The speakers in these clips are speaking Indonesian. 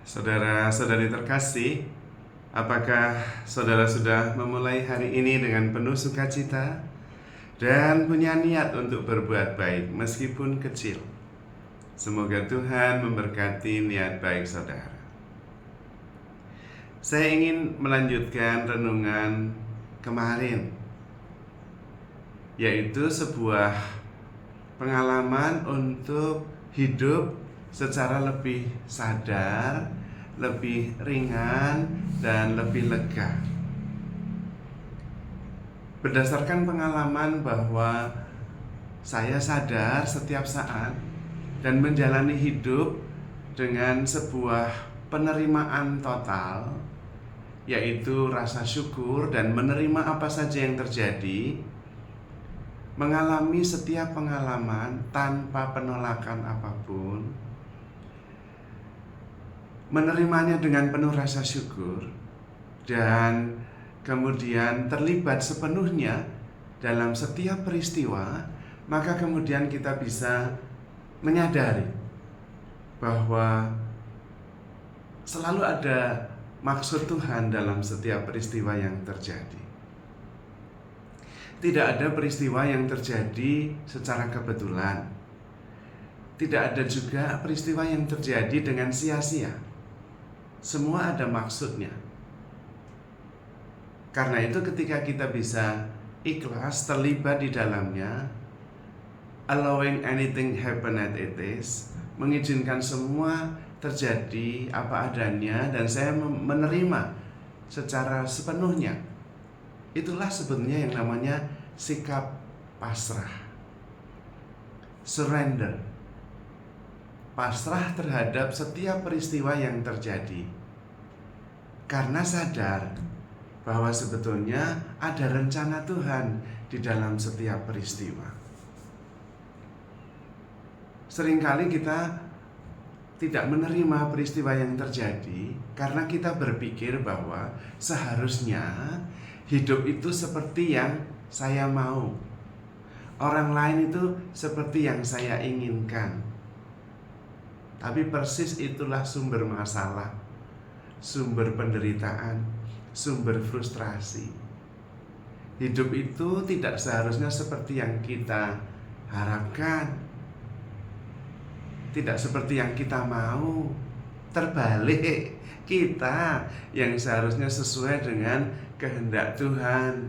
Saudara-saudari terkasih, apakah saudara sudah memulai hari ini dengan penuh sukacita dan punya niat untuk berbuat baik meskipun kecil? Semoga Tuhan memberkati niat baik saudara. Saya ingin melanjutkan renungan kemarin, yaitu sebuah pengalaman untuk hidup secara lebih sadar, lebih ringan, dan lebih lega. Berdasarkan pengalaman bahwa saya sadar setiap saat dan menjalani hidup dengan sebuah penerimaan total, yaitu rasa syukur dan menerima apa saja yang terjadi, mengalami setiap pengalaman tanpa penolakan apapun, menerimanya dengan penuh rasa syukur, dan kemudian terlibat sepenuhnya dalam setiap peristiwa, maka kemudian kita bisa menyadari bahwa selalu ada maksud Tuhan dalam setiap peristiwa yang terjadi. Tidak ada peristiwa yang terjadi secara kebetulan. Tidak ada juga peristiwa yang terjadi dengan sia-sia. Semua ada maksudnya. Karena itu ketika kita bisa ikhlas terlibat di dalamnya, allowing anything happen as it is, mengizinkan semua terjadi apa adanya dan saya menerima secara sepenuhnya, itulah sebenarnya yang namanya sikap pasrah, surrender, pasrah terhadap setiap peristiwa yang terjadi, karena sadar bahwa sebetulnya ada rencana Tuhan di dalam setiap peristiwa. Seringkali kita tidak menerima peristiwa yang terjadi karena kita berpikir bahwa seharusnya hidup itu seperti yang saya mau, orang lain itu seperti yang saya inginkan. Tapi persis itulah sumber masalah, sumber penderitaan, sumber frustrasi. Hidup itu tidak seharusnya seperti yang kita harapkan, tidak seperti yang kita mau. Terbalik, kita yang seharusnya sesuai dengan kehendak Tuhan,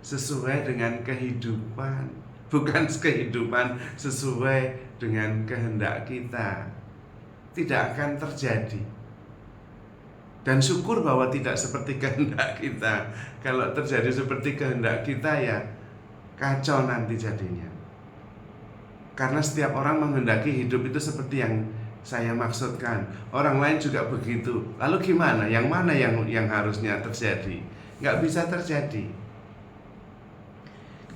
sesuai dengan kehidupan, bukan kehidupan sesuai dengan kehendak kita, tidak akan terjadi. Dan syukur bahwa tidak seperti kehendak kita. Kalau terjadi seperti kehendak kita, ya kacau nanti jadinya. Karena setiap orang menghendaki hidup itu seperti yang saya maksudkan. Orang lain juga begitu. Lalu gimana? Yang mana yang harusnya terjadi? Nggak bisa terjadi.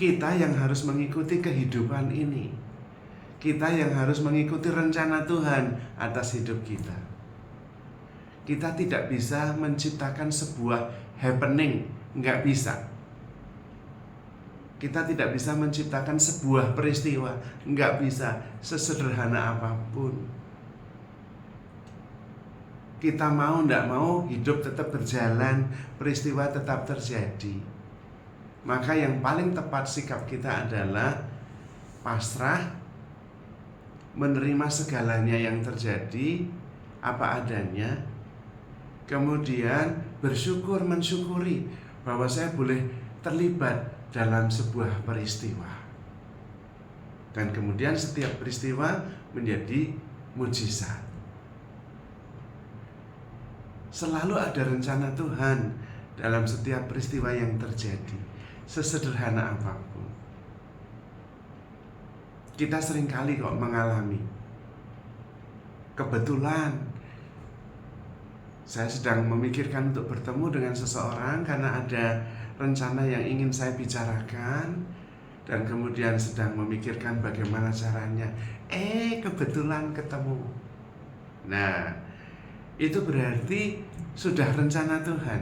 Kita yang harus mengikuti kehidupan ini. Kita yang harus mengikuti rencana Tuhan atas hidup kita. Kita tidak bisa menciptakan sebuah happening. Nggak bisa. Kita tidak bisa menciptakan sebuah peristiwa, nggak bisa, sesederhana apapun. Kita mau nggak mau, hidup tetap berjalan, peristiwa tetap terjadi. Maka yang paling tepat sikap kita adalah pasrah, menerima segalanya yang terjadi, apa adanya, kemudian bersyukur, mensyukuri bahwa saya boleh terlibat dalam sebuah peristiwa. Dan kemudian setiap peristiwa menjadi mujizat. Selalu ada rencana Tuhan dalam setiap peristiwa yang terjadi, sesederhana apapun. Kita seringkali kok mengalami kebetulan saya sedang memikirkan untuk bertemu dengan seseorang karena ada rencana yang ingin saya bicarakan, dan kemudian sedang memikirkan bagaimana caranya. Kebetulan ketemu. Nah, itu berarti sudah rencana Tuhan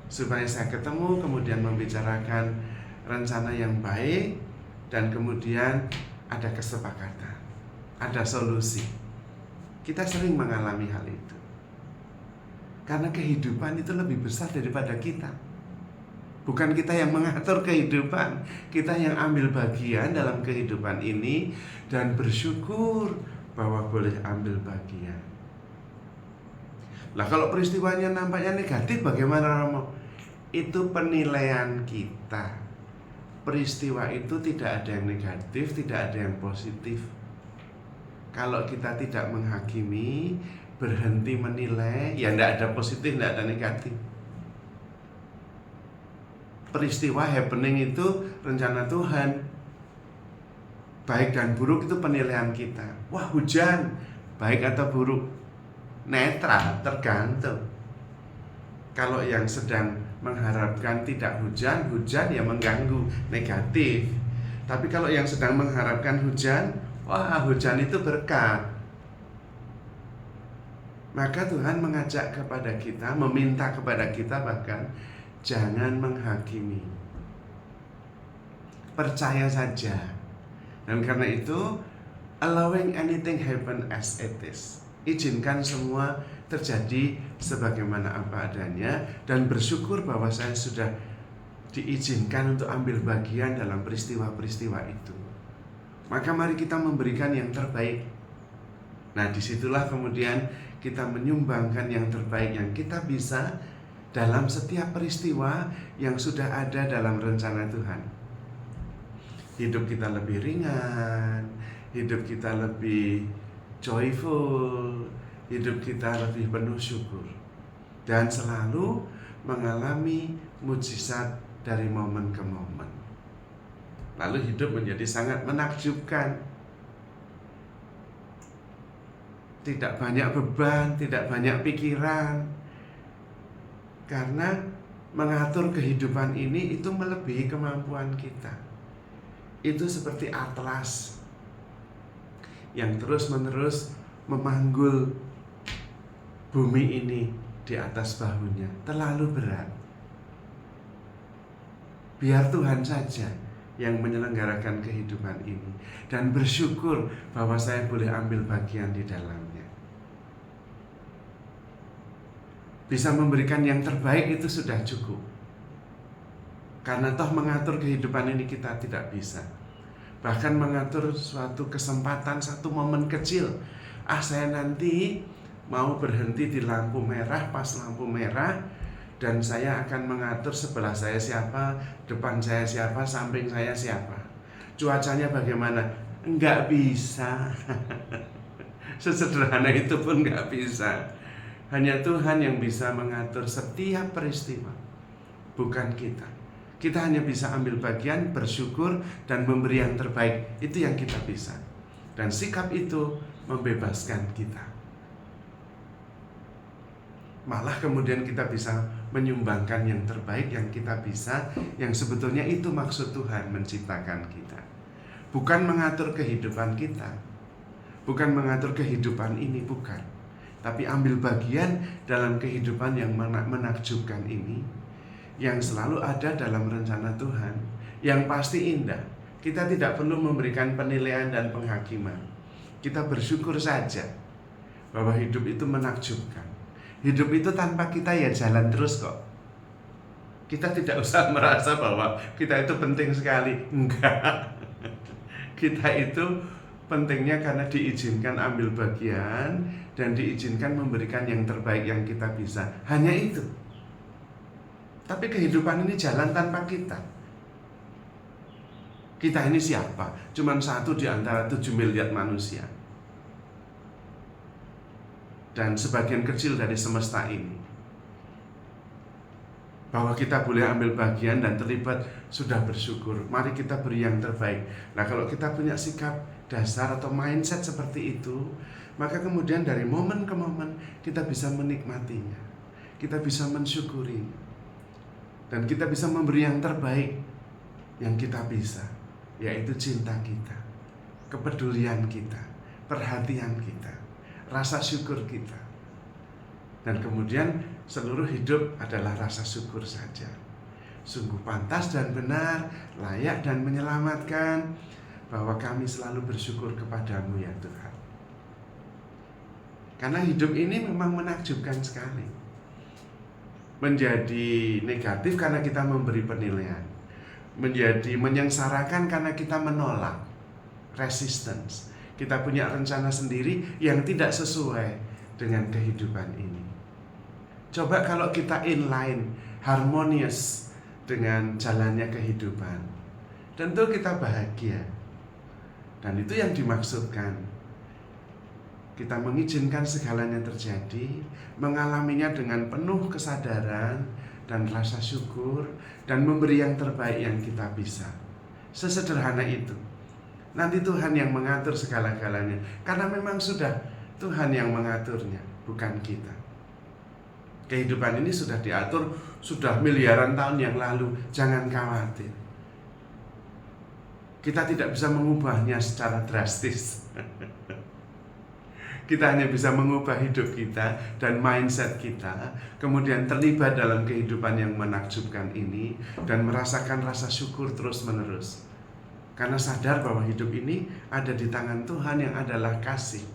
supaya saya ketemu, kemudian membicarakan rencana yang baik, dan kemudian ada kesepakatan, ada solusi. Kita sering mengalami hal itu. Karena kehidupan itu lebih besar daripada kita. Bukan kita yang mengatur kehidupan, kita yang ambil bagian dalam kehidupan ini dan bersyukur bahwa boleh ambil bagian. Lah kalau peristiwanya nampaknya negatif, bagaimana Romo? Itu penilaian kita. Peristiwa itu tidak ada yang negatif, tidak ada yang positif. Kalau kita tidak menghakimi, berhenti menilai, ya tidak ada positif, tidak ada negatif. Peristiwa happening itu rencana Tuhan. Baik dan buruk itu penilaian kita. Wah, hujan, baik atau buruk? Netral, tergantung. Kalau yang sedang mengharapkan tidak hujan, hujan ya mengganggu, negatif. Tapi kalau yang sedang mengharapkan hujan, wah, hujan itu berkat. Maka Tuhan mengajak kepada kita, meminta kepada kita bahkan, jangan menghakimi. Percaya saja. Dan karena itu, allowing anything happen as it is. Izinkan semua terjadi sebagaimana apa adanya dan bersyukur bahwa saya sudah diizinkan untuk ambil bagian dalam peristiwa-peristiwa itu. Maka mari kita memberikan yang terbaik. Nah, disitulah kemudian kita menyumbangkan yang terbaik yang kita bisa dalam setiap peristiwa yang sudah ada dalam rencana Tuhan. Hidup kita lebih ringan, hidup kita lebih joyful, hidup kita lebih penuh syukur, dan selalu mengalami mujizat dari momen ke momen. Lalu hidup menjadi sangat menakjubkan. Tidak banyak beban, tidak banyak pikiran. Karena mengatur kehidupan ini itu melebihi kemampuan kita. Itu seperti atlas yang terus-menerus memanggul bumi ini di atas bahunya. Terlalu berat. Biar Tuhan saja yang menyelenggarakan kehidupan ini. Dan bersyukur bahwa saya boleh ambil bagian di dalamnya. Bisa memberikan yang terbaik itu sudah cukup. Karena toh mengatur kehidupan ini kita tidak bisa. Bahkan mengatur suatu kesempatan, satu momen kecil. Saya nanti mau berhenti di lampu merah, pas lampu merah, dan saya akan mengatur sebelah saya siapa, depan saya siapa, samping saya siapa. Cuacanya bagaimana? Enggak bisa. Sesederhana itu pun enggak bisa. Hanya Tuhan yang bisa mengatur setiap peristiwa, bukan kita. Kita hanya bisa ambil bagian, bersyukur, dan memberi yang terbaik. Itu yang kita bisa. Dan sikap itu membebaskan kita. Malah kemudian kita bisa menyumbangkan yang terbaik yang kita bisa, yang sebetulnya itu maksud Tuhan menciptakan kita. Bukan mengatur kehidupan kita, bukan mengatur kehidupan ini, bukan. Tapi ambil bagian dalam kehidupan yang menakjubkan ini, yang selalu ada dalam rencana Tuhan, yang pasti indah. Kita tidak perlu memberikan penilaian dan penghakiman. Kita bersyukur saja bahwa hidup itu menakjubkan. Hidup itu tanpa kita ya jalan terus kok. Kita tidak usah merasa bahwa kita itu penting sekali. Enggak. Kita itu pentingnya karena diizinkan ambil bagian dan diizinkan memberikan yang terbaik yang kita bisa. Hanya itu. Tapi kehidupan ini jalan tanpa kita. Kita ini siapa? Cuman satu di antara 7 miliar manusia. Dan sebagian kecil dari semesta ini. Bahwa kita boleh ambil bagian dan terlibat, sudah bersyukur. Mari kita beri yang terbaik. Nah, kalau kita punya sikap dasar atau mindset seperti itu, maka kemudian dari momen ke momen kita bisa menikmatinya. Kita bisa mensyukuri. Dan kita bisa memberi yang terbaik yang kita bisa, yaitu cinta kita, kepedulian kita, perhatian kita, rasa syukur kita. Dan kemudian seluruh hidup adalah rasa syukur saja. Sungguh pantas dan benar, layak dan menyelamatkan, bahwa kami selalu bersyukur kepadamu ya Tuhan. Karena hidup ini memang menakjubkan sekali. menjadi negatif karena kita memberi penilaian, menjadi menyengsarakan karena kita menolak, resistance. Kita punya rencana sendiri yang tidak sesuai dengan kehidupan ini. Coba kalau kita inline, harmonious dengan jalannya kehidupan, tentu kita bahagia. Dan itu yang dimaksudkan. Kita mengizinkan segalanya terjadi, mengalaminya dengan penuh kesadaran dan rasa syukur, dan memberi yang terbaik yang kita bisa. Sesederhana itu. Nanti Tuhan yang mengatur segala-galanya, karena memang sudah Tuhan yang mengaturnya, bukan kita. Kehidupan ini sudah diatur, sudah miliaran tahun yang lalu. Jangan khawatir. Kita tidak bisa mengubahnya secara drastis. Kita hanya bisa mengubah hidup kita dan mindset kita, kemudian terlibat dalam kehidupan yang menakjubkan ini, dan merasakan rasa syukur terus-menerus. Karena sadar bahwa hidup ini ada di tangan Tuhan yang adalah kasih.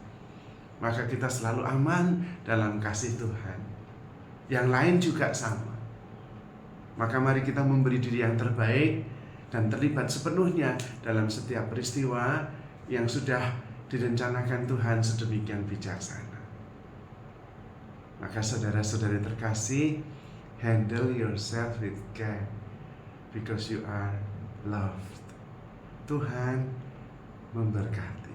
Maka kita selalu aman dalam kasih Tuhan. Yang lain juga sama. Maka mari kita memberi diri yang terbaik dan terlibat sepenuhnya dalam setiap peristiwa yang sudah direncanakan Tuhan sedemikian bijaksana. Maka saudara-saudari terkasih, handle yourself with care because you are loved. Tuhan memberkati.